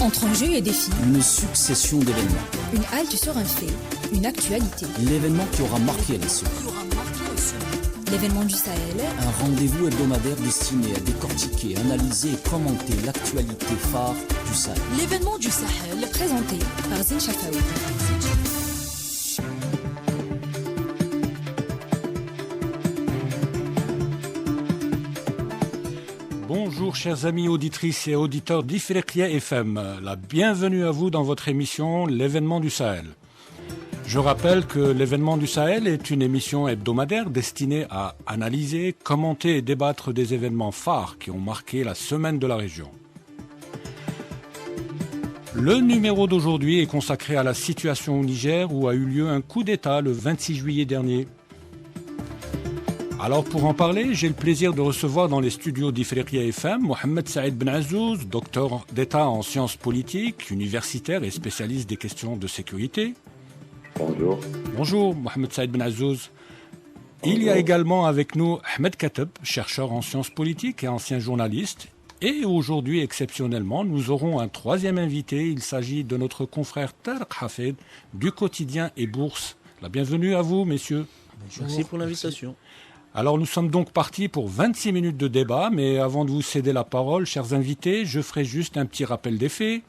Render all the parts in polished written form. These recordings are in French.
Entre enjeux et défis, une succession d'événements. Une halte sur un fait, une actualité. L'événement qui aura marqué la semaine. L'événement du Sahel. Un rendez-vous hebdomadaire destiné à décortiquer, analyser et commenter l'actualité phare du Sahel. L'événement du Sahel, présenté par Zine Chafaoui. Bonjour chers amis auditrices et auditeurs d'Ifriqiya FM, la bienvenue à vous dans votre émission L'événement du Sahel. Je rappelle que L'événement du Sahel est une émission hebdomadaire destinée à analyser, commenter et débattre des événements phares qui ont marqué la semaine de la région. Le numéro d'aujourd'hui est consacré à la situation au Niger où a eu lieu un coup d'État le 26 juillet dernier. Alors pour en parler, j'ai le plaisir de recevoir dans les studios d'Ifriqiya FM Mohamed Saïd Ben Azzouz, docteur d'État en sciences politiques, universitaire et spécialiste des questions de sécurité. Bonjour. Bonjour Mohamed Saïd Ben Azzouz. Il y a également avec nous Ahmed Kateb, chercheur en sciences politiques et ancien journaliste. Et aujourd'hui, exceptionnellement, nous aurons un troisième invité. Il s'agit de notre confrère Tarek Hafed du quotidien et Bourse. La bienvenue à vous, messieurs. Bonjour. Merci pour l'invitation. Alors nous sommes donc partis pour 26 minutes de débat, mais avant de vous céder la parole, chers invités, je ferai juste un petit rappel des faits.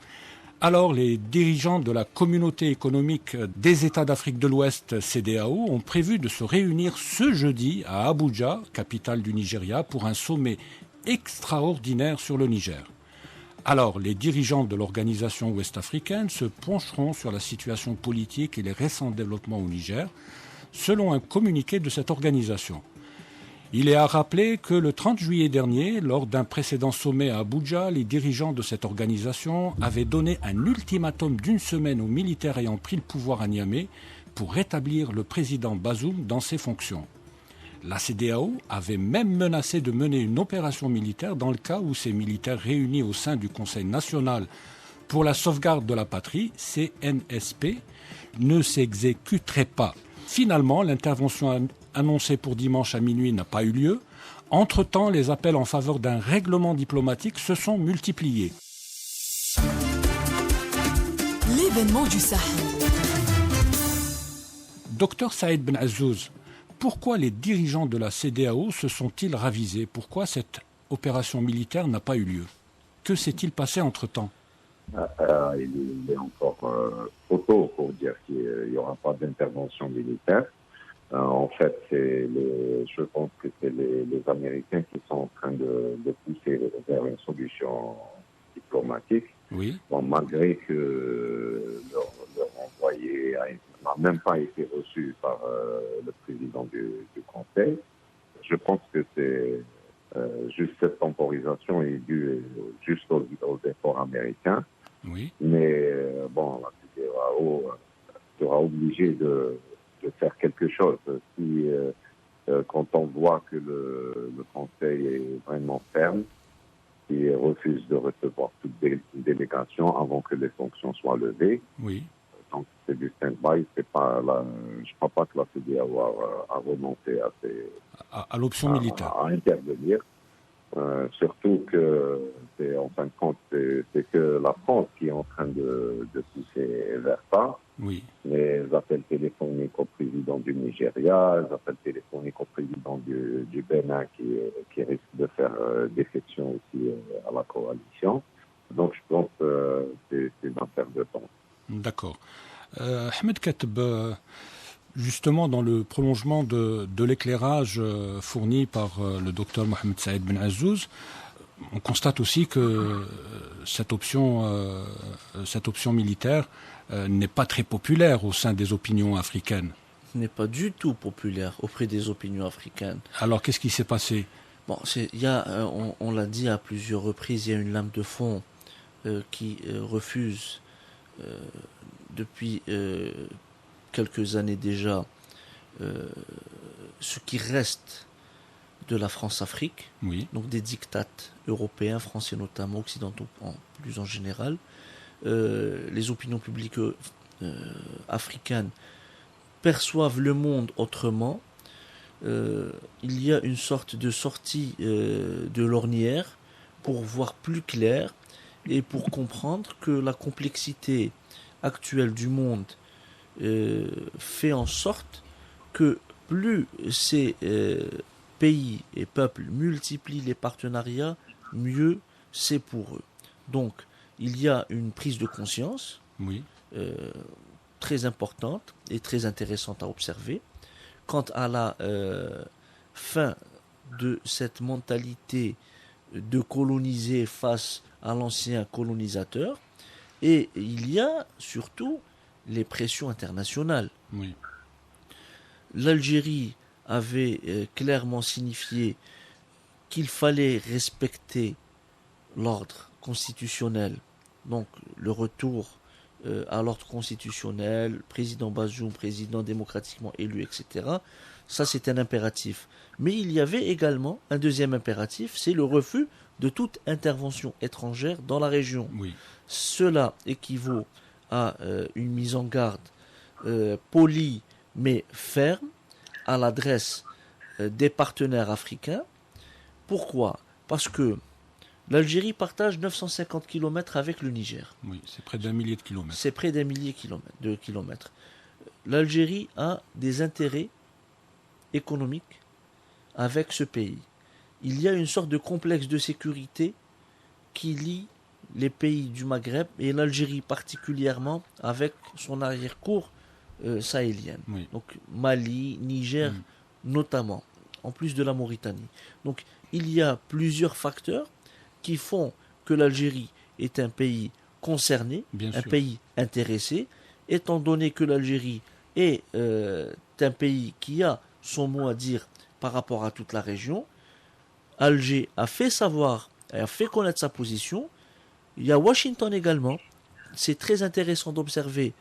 Alors les dirigeants de la communauté économique des États d'Afrique de l'Ouest, CEDEAO, ont prévu de se réunir ce jeudi à Abuja, capitale du Nigeria, pour un sommet extraordinaire sur le Niger. Alors les dirigeants de l'organisation ouest-africaine se pencheront sur la situation politique et les récents développements au Niger, selon un communiqué de cette organisation. Il est à rappeler que le 30 juillet dernier, lors d'un précédent sommet à Abuja, les dirigeants de cette organisation avaient donné un ultimatum d'une semaine aux militaires ayant pris le pouvoir à Niamey pour rétablir le président Bazoum dans ses fonctions. La CEDEAO avait même menacé de mener une opération militaire dans le cas où ces militaires réunis au sein du Conseil national pour la sauvegarde de la patrie, CNSP, ne s'exécuteraient pas. Finalement, l'intervention annoncée pour dimanche à minuit n'a pas eu lieu. Entre-temps, les appels en faveur d'un règlement diplomatique se sont multipliés. L'événement du Sahel. Docteur Saïd Ben Azzouz, pourquoi les dirigeants de la CEDEAO se sont-ils ravisés? Pourquoi cette opération militaire n'a pas eu lieu? Que s'est-il passé entre-temps? Il est encore trop tôt pour dire qu'il n'y aura pas d'intervention militaire. En fait, je pense que c'est les Américains qui sont en train de pousser vers une solution diplomatique. Oui. Bon, malgré que leur envoyé n'a même pas été reçu par le président du Conseil. Je pense que c'est juste cette temporisation est due juste aux efforts américains. Oui. Mais bon, la CEDEAO sera obligée de faire quelque chose. Si, quand on voit que le Conseil est vraiment ferme, il refuse de recevoir toute délégation avant que les sanctions soient levées. Oui. Donc c'est du stand-by. Je ne crois pas que la CEDEAO a renoncé à l'option militaire. À intervenir. Surtout que, en fin de compte, c'est que la France qui est en train de pousser vers ça. Oui. Les appels téléphoniques au président du Nigeria, les appels téléphoniques au président du Bénin qui risque de faire défection aussi à la coalition. Donc je pense que c'est une affaire de temps. D'accord. Ahmed Kateb, justement dans le prolongement de l'éclairage fourni par le docteur Mohamed Saïd Ben Azzouz, on constate aussi que cette option militaire n'est pas très populaire au sein des opinions africaines. N'est pas du tout populaire auprès des opinions africaines. Alors qu'est-ce qui s'est passé? Bon, on l'a dit à plusieurs reprises, il y a une lame de fond qui refuse depuis quelques années déjà ce qui reste de la France-Afrique, oui. Donc des dictates européens, français notamment, occidentaux plus en général. Les opinions publiques africaines perçoivent le monde autrement. Il y a une sorte de sortie de l'ornière pour voir plus clair et pour comprendre que la complexité actuelle du monde fait en sorte que plus ces pays et peuples multiplient les partenariats, mieux c'est pour eux. Donc, il y a une prise de conscience Oui. très importante et très intéressante à observer quant à la fin de cette mentalité de coloniser face à l'ancien colonisateur. Et il y a surtout les pressions internationales. Oui. L'Algérie avait clairement signifié qu'il fallait respecter l'ordre constitutionnel, donc le retour à l'ordre constitutionnel, président Bazoum, président démocratiquement élu, etc. Ça, c'est un impératif. Mais il y avait également un deuxième impératif, c'est le refus de toute intervention étrangère dans la région. Oui. Cela équivaut à une mise en garde polie mais ferme à l'adresse des partenaires africains. Pourquoi ? Parce que l'Algérie partage 950 km avec le Niger. Oui, c'est près d'un millier de kilomètres. C'est près d'un millier de kilomètres. L'Algérie a des intérêts économiques avec ce pays. Il y a une sorte de complexe de sécurité qui lie les pays du Maghreb et l'Algérie particulièrement avec son arrière-cour sahélienne. Oui. Donc Mali, Niger notamment, en plus de la Mauritanie. Donc il y a plusieurs facteurs qui font que l'Algérie est un pays concerné, Bien un sûr. pays intéressé, étant donné que l'Algérie est un pays qui a son mot à dire par rapport à toute la région. Alger a fait savoir, a fait connaître sa position. Il y a Washington également. C'est très intéressant d'observer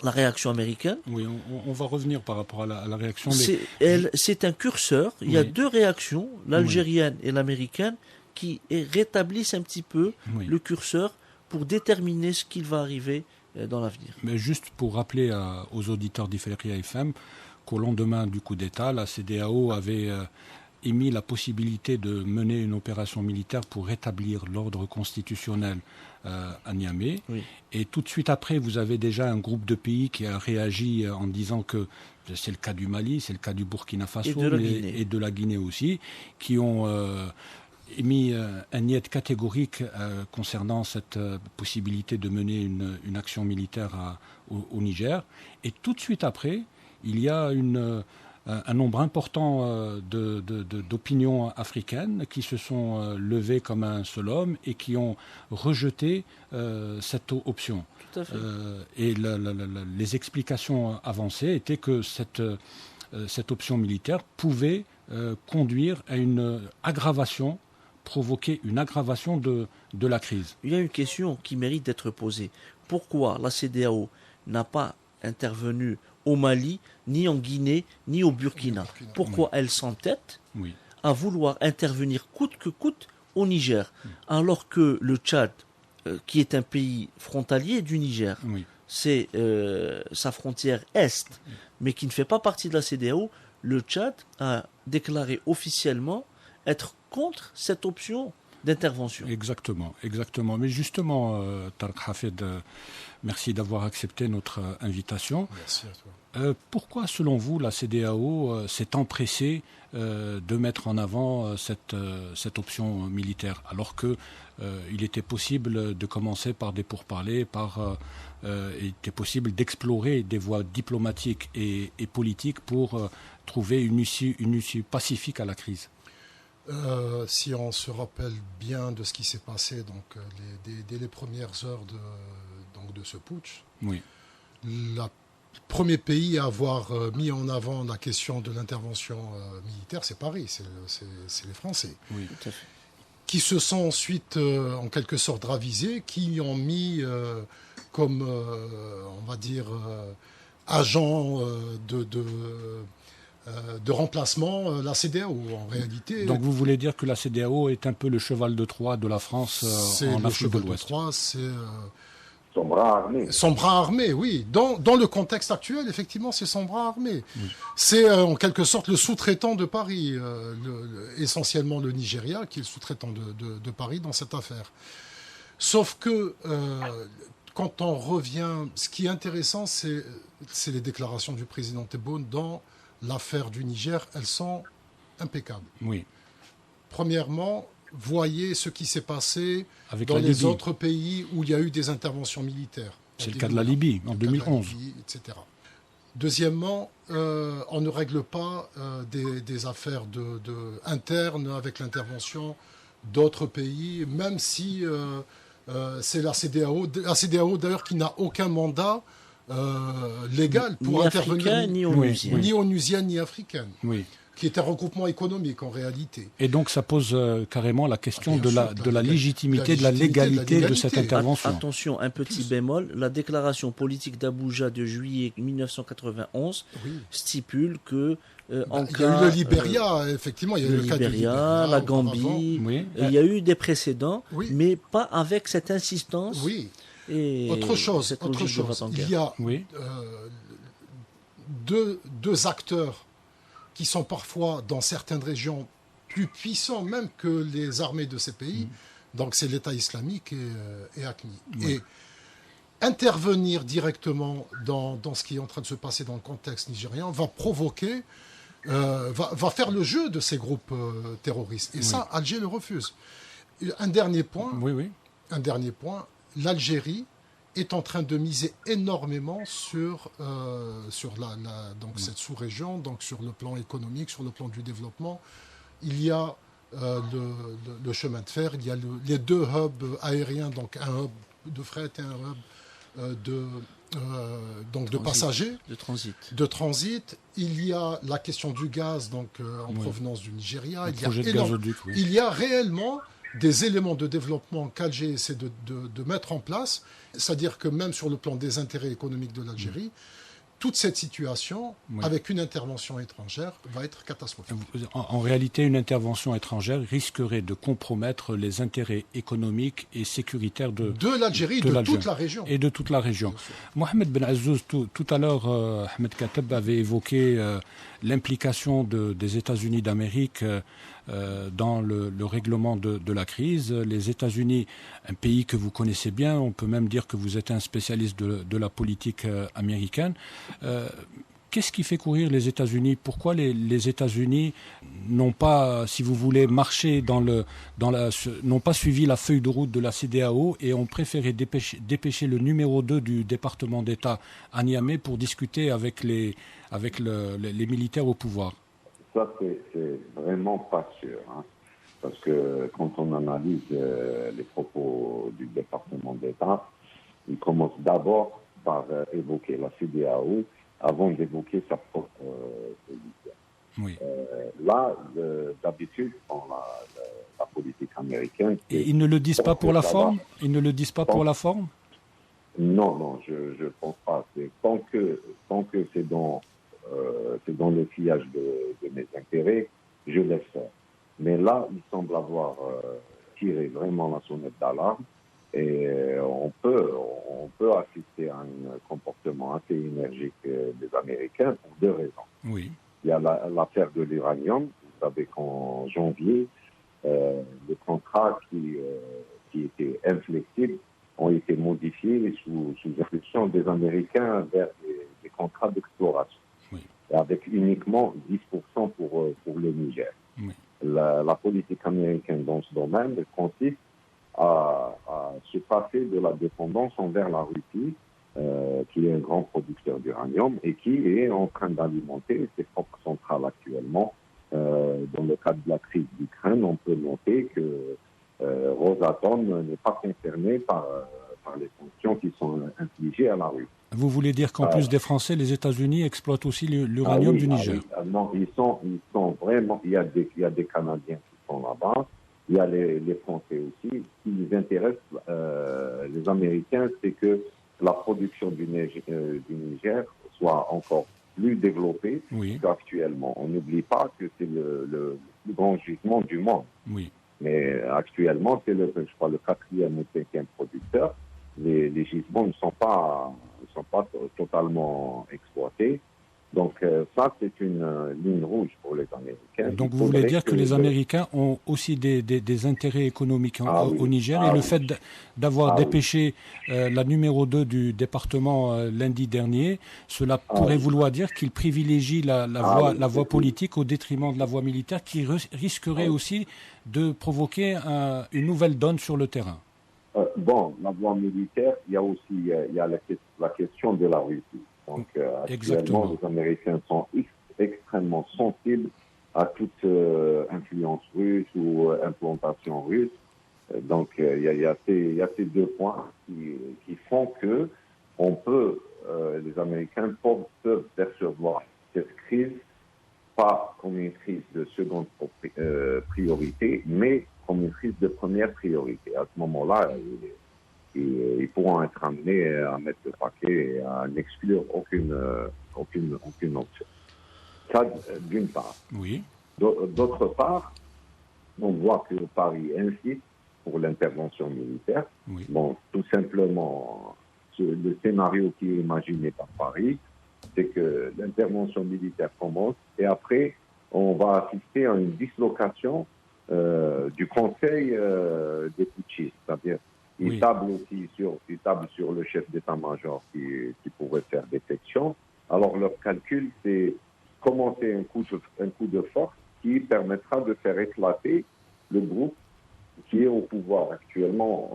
la réaction américaine. Oui, on va revenir par rapport à la réaction. Mais C'est un curseur. Il y a Oui. deux réactions, l'algérienne et l'américaine, qui rétablissent un petit peu Oui. le curseur pour déterminer ce qu'il va arriver dans l'avenir. Mais juste pour rappeler aux auditeurs d'Ifriqiya FM qu'au lendemain du coup d'État, la CEDEAO avait émis la possibilité de mener une opération militaire pour rétablir l'ordre constitutionnel à Niamey. Oui. Et tout de suite après, vous avez déjà un groupe de pays qui a réagi en disant que c'est le cas du Mali, c'est le cas du Burkina Faso et de la Guinée aussi, qui ont émis un niet catégorique concernant cette possibilité de mener une action militaire au Niger. Et tout de suite après, il y a un nombre important d'opinions africaines qui se sont levées comme un seul homme et qui ont rejeté cette option. Tout à fait. Et les explications avancées étaient que cette option militaire pouvait conduire à une aggravation, provoquer une aggravation de la crise. Il y a une question qui mérite d'être posée. Pourquoi la CEDEAO n'a pas intervenu au Mali, ni en Guinée, ni au Burkina? Pourquoi elle s'entête à vouloir intervenir coûte que coûte au Niger, alors que le Tchad, qui est un pays frontalier du Niger, c'est sa frontière est, mais qui ne fait pas partie de la CEDEAO, le Tchad a déclaré officiellement être contre cette option d'intervention. Exactement. Mais justement, Tarek Hafed, merci d'avoir accepté notre invitation. Merci à toi. Pourquoi, selon vous, la CEDEAO s'est empressée de mettre en avant cette option militaire, alors qu'il était possible de commencer par des pourparlers, il était possible d'explorer des voies diplomatiques et politiques pour trouver une issue pacifique à la crise? Si on se rappelle bien de ce qui s'est passé dès les premières heures de ce putsch, le premier pays à avoir mis en avant la question de l'intervention militaire, c'est Paris, c'est les Français, Tout à fait. qui se sont ensuite en quelque sorte ravisés, qui ont mis comme, on va dire, agent de remplacement la CEDEAO en réalité. Donc vous voulez dire que la CEDEAO est un peu le cheval de Troie de la France en Afrique de l'Ouest? C'est son bras armé. Son bras armé, oui. Dans le contexte actuel, effectivement, c'est son bras armé. C'est en quelque sorte le sous-traitant de Paris, essentiellement le Nigeria, qui est le sous-traitant de Paris dans cette affaire. Sauf que quand on revient, ce qui est intéressant, c'est les déclarations du président Tebboune dans l'affaire du Niger. Elles sont impeccables. Oui. Premièrement, voyez ce qui s'est passé avec dans les autres pays où il y a eu des interventions militaires. C'est le cas de la Libye, en 2011. Libye, etc. Deuxièmement, on ne règle pas des affaires internes avec l'intervention d'autres pays, même si c'est la CEDEAO. La CEDEAO, d'ailleurs, qui n'a aucun mandat légal pour intervenir. Africain, ni onusien. Ni onusienne, ni africaine. Oui. Qui est un regroupement économique en réalité. Et donc ça pose carrément la question de la légitimité, de la légalité de cette intervention. Attention, un petit bémol, la déclaration politique d'Abuja de juillet 1991 stipule que en il cas... y a eu le Libéria, effectivement, il y a eu le cas du Libéria, la Gambie, il y a eu des précédents, mais pas avec cette insistance. Oui. Et autre chose, il y a deux acteurs qui sont parfois, dans certaines régions, plus puissants même que les armées de ces pays. Donc c'est l'État islamique et AQMI. Et intervenir directement dans ce qui est en train de se passer dans le contexte nigérian va provoquer, va faire le jeu de ces groupes terroristes. Et ça, Alger le refuse. Un dernier point, l'Algérie est en train de miser énormément sur cette sous-région, donc sur le plan économique, sur le plan du développement. Il y a le chemin de fer, il y a les deux hubs aériens, donc un hub de fret et un hub de passagers. De transit. Il y a la question du gaz en provenance du Nigeria. Il y a réellement des éléments de développement qu'Alger essaie de mettre en place, c'est-à-dire que même sur le plan des intérêts économiques de l'Algérie, toute cette situation, avec une intervention étrangère, va être catastrophique. En réalité, une intervention étrangère risquerait de compromettre les intérêts économiques et sécuritaires de l'Algérie, de toute la région. Et de toute la région. Mohamed Ben Azzouz, tout à l'heure, Ahmed Kateb avait évoqué l'implication des États-Unis d'Amérique dans le règlement de la crise. Les États-Unis, un pays que vous connaissez bien, on peut même dire que vous êtes un spécialiste de la politique américaine. Qu'est-ce qui fait courir les États-Unis ? Pourquoi les États-Unis n'ont pas, si vous voulez, marché n'ont pas suivi la feuille de route de la CEDEAO et ont préféré dépêcher le numéro 2 du département d'État à Niamey pour discuter avec les militaires au pouvoir ? Ça, c'est vraiment pas sûr. Parce que quand on analyse les propos du département d'État, il commence d'abord par évoquer la CEDEAO avant d'évoquer sa propre position. Là, d'habitude, dans la politique américaine... Et ils ne le disent pas pour la forme ? Ils ne le disent pas pour la forme ? Non, je ne pense pas. Tant que c'est dans le sillage de mes intérêts, je laisse faire. Mais là, il semble avoir tiré vraiment la sonnette d'alarme et on peut assister à un comportement assez énergique des Américains pour deux raisons. Oui. Il y a l'affaire de l'uranium. Vous savez qu'en janvier, les contrats qui étaient inflexibles ont été modifiés sous impulsion des Américains vers des contrats d'exploration. Avec uniquement 10% pour le Niger. Oui. La politique américaine dans ce domaine consiste à se passer de la dépendance envers la Russie, qui est un grand producteur d'uranium et qui est en train d'alimenter ses propres centrales actuellement. Dans le cadre de la crise d'Ukraine, on peut noter que Rosatom n'est pas concerné par les sanctions qui sont infligées à la Russie. Vous voulez dire qu'en plus des Français, les États-Unis exploitent aussi l'uranium du Niger ? Non, ils sont vraiment... Il y a des Canadiens qui sont là-bas, il y a les Français aussi. Ce qui les intéresse, les Américains, c'est que la production du Niger soit encore plus développée qu'actuellement. On n'oublie pas que c'est le plus grand gisement du monde. Oui. Mais actuellement, c'est le 4e ou 5e producteur. Les gisements ne sont pas totalement exploités. Donc ça, c'est une ligne rouge pour les Américains. Donc vous voulez dire que les Américains ont aussi des intérêts économiques au Niger, et le fait d'avoir dépêché la numéro 2 du département lundi dernier, cela pourrait vouloir dire qu'ils privilégient la voie politique au détriment de la voie militaire, qui risquerait aussi de provoquer une nouvelle donne sur le terrain. La voie militaire, il y a aussi la question de la Russie. Donc, actuellement, les Américains sont extrêmement sensibles à toute influence russe ou implantation russe. Donc, il y a ces deux points qui font que les Américains peuvent percevoir cette crise pas comme une crise de seconde priorité, mais comme une crise de première priorité. À ce moment-là, ils pourront être amenés à mettre le paquet et à n'exclure aucune option. Ça, d'une part. Oui. D'autre part, on voit que Paris insiste pour l'intervention militaire. Oui. Bon, tout simplement, le scénario qui est imaginé par Paris, c'est que l'intervention militaire commence et après, on va assister à une dislocation du Conseil des putschistes, c'est-à-dire ils tablent aussi sur le chef d'état-major qui pourrait faire détection. Alors leur calcul, c'est commencer un coup de force qui permettra de faire éclater le groupe qui est au pouvoir actuellement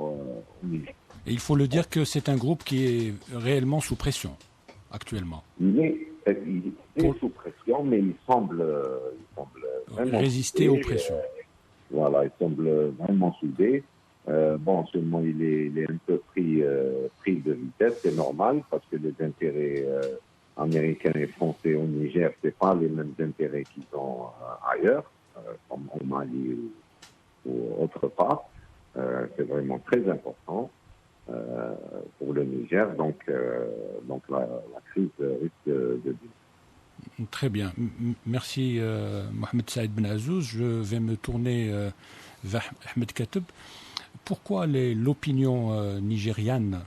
au Niger. Et il faut le dire que c'est un groupe qui est réellement sous pression actuellement. Il est sous pression, mais il semble vraiment résister aux pressions. Il semble vraiment soudé. Seulement il est un peu pris de vitesse, c'est normal, parce que les intérêts américains et français au Niger, c'est pas les mêmes intérêts qu'ils ont ailleurs, comme au Mali ou autre part. C'est vraiment très important pour le Niger, donc la crise risque de... Très bien. Merci Mohamed Saïd Ben Azouz. Je vais me tourner vers Ahmed Kateb. Pourquoi l'opinion nigériane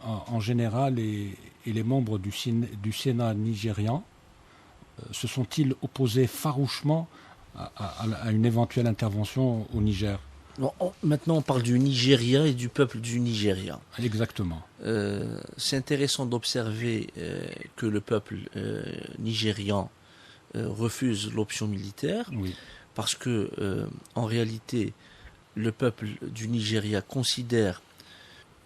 en général et les membres du Sénat nigérian se sont-ils opposés farouchement à une éventuelle intervention au Niger? Maintenant, on parle du Nigeria et du peuple du Nigeria. Exactement. C'est intéressant d'observer que le peuple nigérian refuse l'option militaire, parce que, en réalité, le peuple du Nigeria considère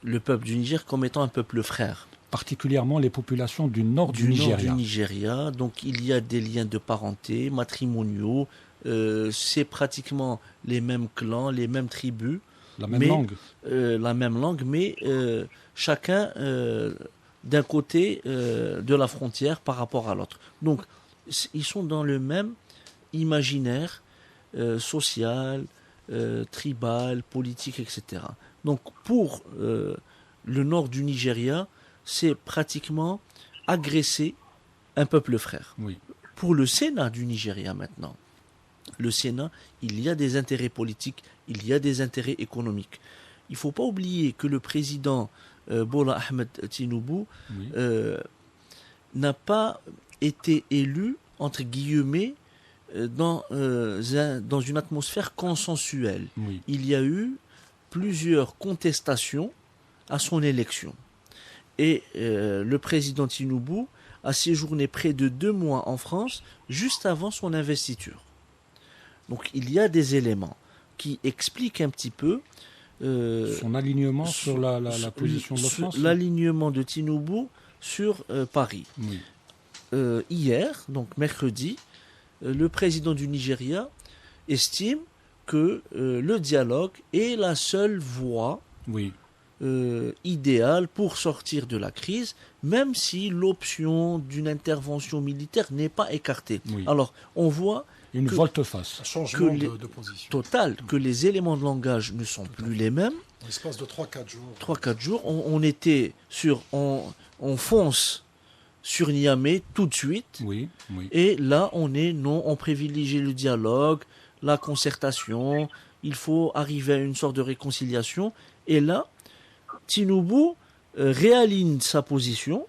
le peuple du Niger comme étant un peuple frère. Particulièrement les populations du nord du Nigeria. Donc, il y a des liens de parenté, matrimoniaux. C'est pratiquement les mêmes clans, les mêmes tribus. La même langue, mais chacun d'un côté de la frontière par rapport à l'autre. Donc, ils sont dans le même imaginaire social, tribal, politique, etc. Donc, pour le nord du Nigeria, c'est pratiquement agresser un peuple frère. Pour le Sénat du Nigeria maintenant, le Sénat, il y a des intérêts politiques, il y a des intérêts économiques. Il ne faut pas oublier que le président Bola Ahmed Tinubu n'a pas été élu, entre guillemets, dans une atmosphère consensuelle. Il y a eu plusieurs contestations à son élection. Et le président Tinubu a séjourné près de 2 mois en France juste avant son investiture. Donc il y a des éléments qui expliquent un petit peu son alignement sur la position de la France. L'alignement de Tinubu sur Paris. Hier, donc mercredi, le président du Nigeria estime que le dialogue est la seule voie idéale pour sortir de la crise, même si l'option d'une intervention militaire n'est pas écartée. Alors, on voit une volte-face, un changement de position total, que les éléments de langage ne sont plus les mêmes. En l'espace de 3-4 jours. 3-4 jours, on était sur... On fonce sur Niamey tout de suite. Et là, on privilégie le dialogue, la concertation, il faut arriver à une sorte de réconciliation. Et là, Tinubu réaligne sa position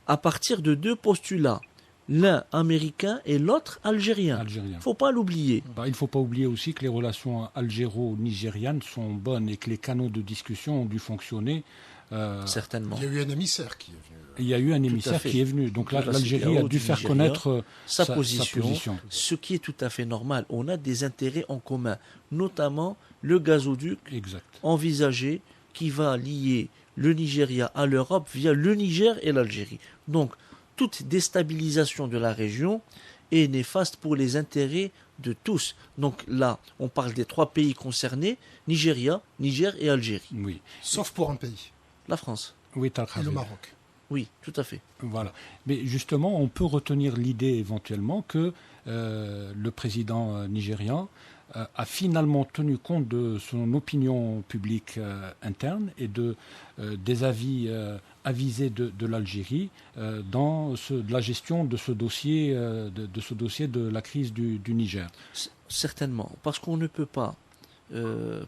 à partir de deux postulats, l'un américain et l'autre algérien. Il ne faut pas l'oublier. Il ne faut pas oublier aussi que les relations algéro-nigérianes sont bonnes et que les canaux de discussion ont dû fonctionner. Certainement. Il y a eu un émissaire qui est venu. Il y a eu un émissaire qui est venu. Donc l'Algérie a dû faire connaître sa position, ce qui est tout à fait normal. On a des intérêts en commun, notamment le gazoduc envisagé qui va lier le Nigeria à l'Europe via le Niger et l'Algérie. Donc, toute déstabilisation de la région est néfaste pour les intérêts de tous. Donc là, on parle des trois pays concernés, Nigeria, Niger et Algérie. Oui. Sauf pour un pays. La France. Oui, et le Maroc. Oui, tout à fait. Voilà. Mais justement, on peut retenir l'idée éventuellement que le président nigérian a finalement tenu compte de son opinion publique interne et des avis avisés de l'Algérie dans de la gestion de ce dossier de la crise du Niger. Certainement, parce qu'on ne peut pas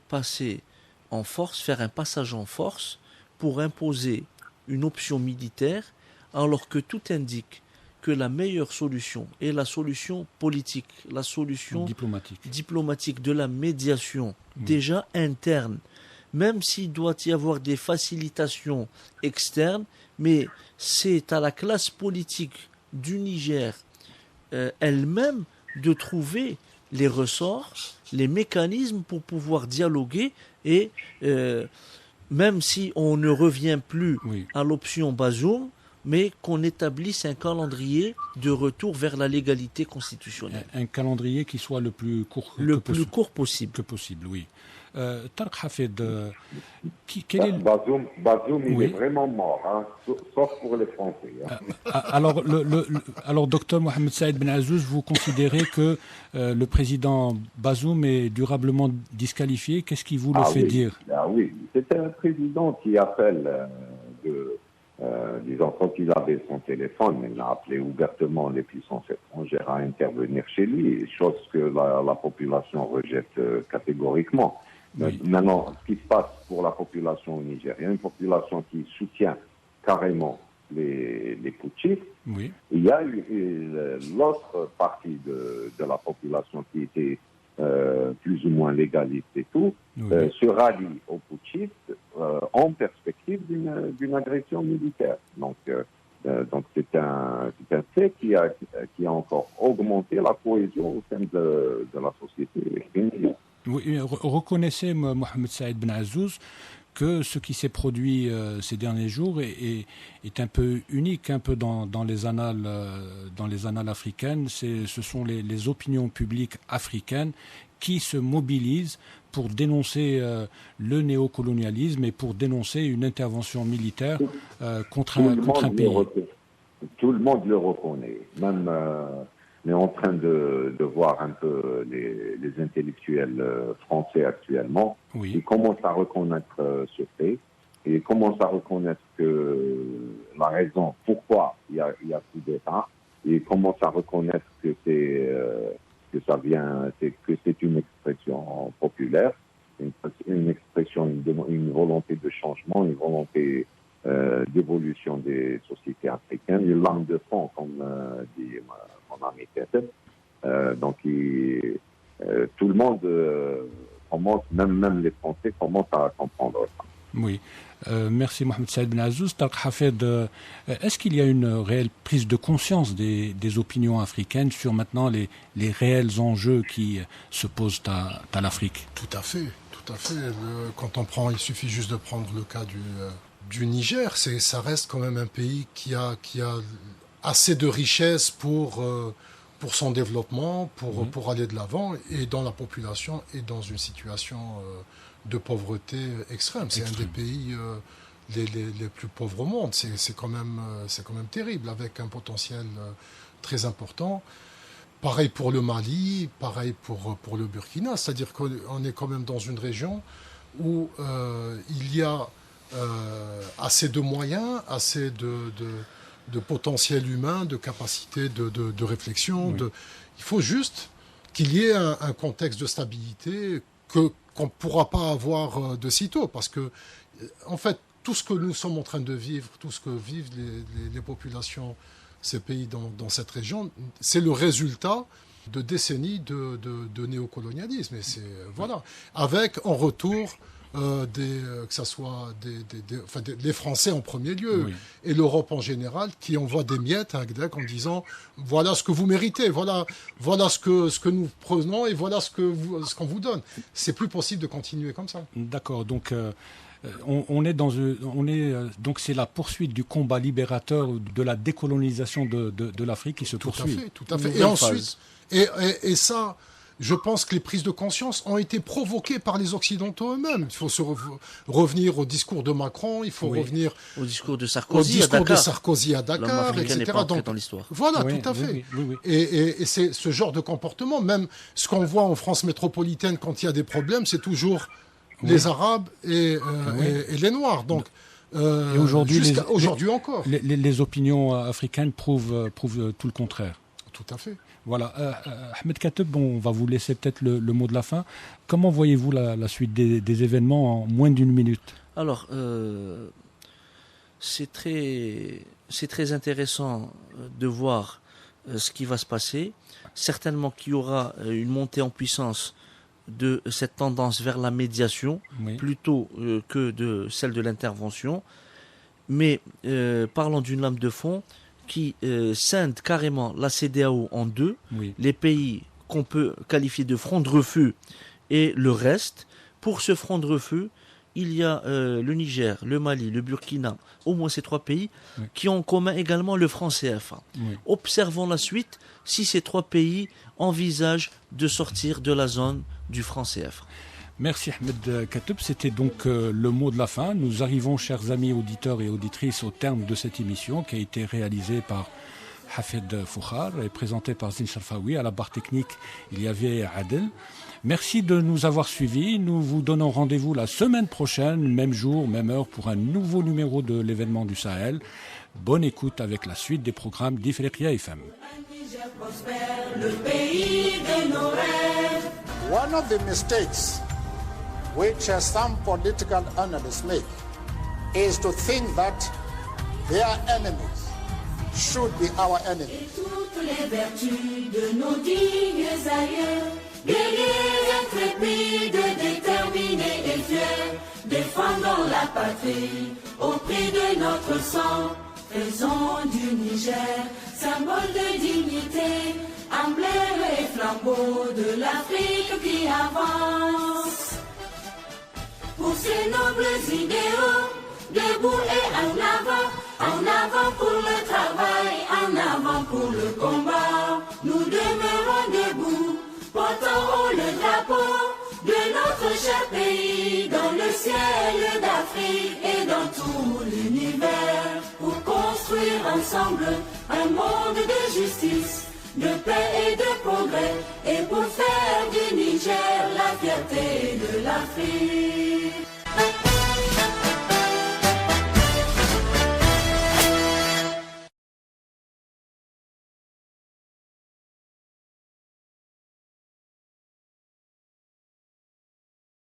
passer en force, faire un passage en force pour imposer une option militaire, alors que tout indique que la meilleure solution est la solution politique, la solution diplomatique de la médiation, déjà interne, même s'il doit y avoir des facilitations externes, mais c'est à la classe politique du Niger elle-même de trouver les ressorts, les mécanismes pour pouvoir dialoguer et même si on ne revient plus à l'option Bazoum, mais qu'on établisse un calendrier de retour vers la légalité constitutionnelle. Un calendrier qui soit le plus court possible. Que possible, oui. Tarek Hafed, Bazoum, il est vraiment mort, hein, sauf pour les Français. Hein. Alors, docteur Mohamed Saïd Ben Azouz, vous considérez que le président Bazoum est durablement disqualifié? Qu'est-ce qui vous le fait dire? Oui, c'était un président qui appelle, disons, quand il avait son téléphone, il a appelé ouvertement les puissances étrangères à intervenir chez lui, chose que la population rejette catégoriquement. Maintenant, ce qui se passe pour la population nigérienne, une population qui soutient carrément les putschistes, il y a eu l'autre partie de la population qui était plus ou moins légaliste et tout, se rallie aux putschistes en perspective d'une agression militaire. Donc c'est un fait qui a encore augmenté la cohésion au sein de la société nigérienne. Oui, reconnaissez, Mohamed Saïd Ben Azouz, que ce qui s'est produit ces derniers jours est un peu unique, un peu dans les annales africaines. Ce sont les opinions publiques africaines qui se mobilisent pour dénoncer le néocolonialisme et pour dénoncer une intervention militaire contre un pays. Tout le monde le reconnaît, même... On est en train de voir un peu les intellectuels français actuellement. Ils commencent à reconnaître ce fait. Et ils commencent à reconnaître que la raison pourquoi il y a coup d'État. Et ils commencent à reconnaître que c'est une expression populaire, une expression, une volonté de changement, une volonté d'évolution des sociétés africaines, une lame de fond, comme dit mon ami Kessel. Donc, tout le monde commence, même les Français commencent à comprendre ça. Oui. Merci Mohamed Saïd Ben Azouz. Tarek Hafed, est-ce qu'il y a une réelle prise de conscience des opinions africaines sur maintenant les réels enjeux qui se posent à l'Afrique? Tout à fait. Il suffit juste de prendre le cas du Niger. Ça reste quand même un pays qui a assez de richesses pour son développement, pour aller de l'avant, et dans la population est dans une situation de pauvreté extrême. C'est un des pays les plus pauvres au monde. C'est quand même terrible, avec un potentiel très important. Pareil pour le Mali, pareil pour le Burkina. C'est-à-dire qu'on est quand même dans une région où il y a assez de moyens, assez de potentiel humain, de capacité de réflexion. Il faut juste qu'il y ait un contexte de stabilité, qu'on ne pourra pas avoir de sitôt, parce que, en fait, tout ce que nous sommes en train de vivre, tout ce que vivent les populations, ces pays dans cette région, c'est le résultat de décennies de néocolonialisme. Et c'est, voilà. Avec, en retour, que ce soit les Français en premier lieu, oui, et l'Europe en général, qui envoie des miettes à Agdek en disant voilà ce que vous méritez, voilà ce que nous prenons et voilà ce qu'on vous donne. C'est plus possible de continuer comme ça. D'accord, donc donc c'est la poursuite du combat libérateur de la décolonisation de l'Afrique qui se poursuit. Tout à fait. Et ensuite, et ça, je pense que les prises de conscience ont été provoquées par les Occidentaux eux-mêmes. Il faut revenir au discours de Macron, il faut revenir au discours de Sarkozy à Dakar, etc. Donc, dans l'histoire. Voilà, tout à fait. Oui. Et c'est ce genre de comportement, même ce qu'on voit en France métropolitaine quand il y a des problèmes, c'est toujours les Arabes et les Noirs. Donc, et aujourd'hui, aujourd'hui encore. Les opinions africaines prouvent tout le contraire. Tout à fait. Voilà. Ahmed Kateb, on va vous laisser peut-être le mot de la fin. Comment voyez-vous la suite des événements en moins d'une minute ? Alors, c'est très intéressant de voir ce qui va se passer. Certainement qu'il y aura une montée en puissance de cette tendance vers la médiation, plutôt que de celle de l'intervention. Mais parlons d'une lame de fond qui scinde carrément la CEDEAO en deux, les pays qu'on peut qualifier de front de refus et le reste. Pour ce front de refus, il y a le Niger, le Mali, le Burkina, au moins ces trois pays, qui ont en commun également le franc CFA. Observons la suite si ces trois pays envisagent de sortir de la zone du franc CFA. Merci Ahmed Kateb, c'était donc le mot de la fin. Nous arrivons, chers amis auditeurs et auditrices, au terme de cette émission qui a été réalisée par Hafed Foukhar et présentée par Zine Sharfaoui. À la barre technique, il y avait Adel. Merci de nous avoir suivis. Nous vous donnons rendez-vous la semaine prochaine, même jour, même heure, pour un nouveau numéro de l'événement du Sahel. Bonne écoute avec la suite des programmes d'Ifriqiya FM. Le pays de nos rêves. One of the mistakes which some political analysts make is to think that their enemies should be our enemies. Et toutes les vertus de nos dignes aïeux, guerriers intrépides, déterminés et fiers, défendant la patrie au prix de notre sang, faisons du Niger symbole de dignité, emblème et flambeau de l'Afrique qui avance. Pour ces nobles idéaux, debout et en avant pour le travail, en avant pour le combat. Nous demeurons debout, portant haut le drapeau de notre cher pays, dans le ciel d'Afrique et dans tout l'univers, pour construire ensemble un monde de justice, de paix et de progrès, et pour faire du Niger la fierté de l'Afrique.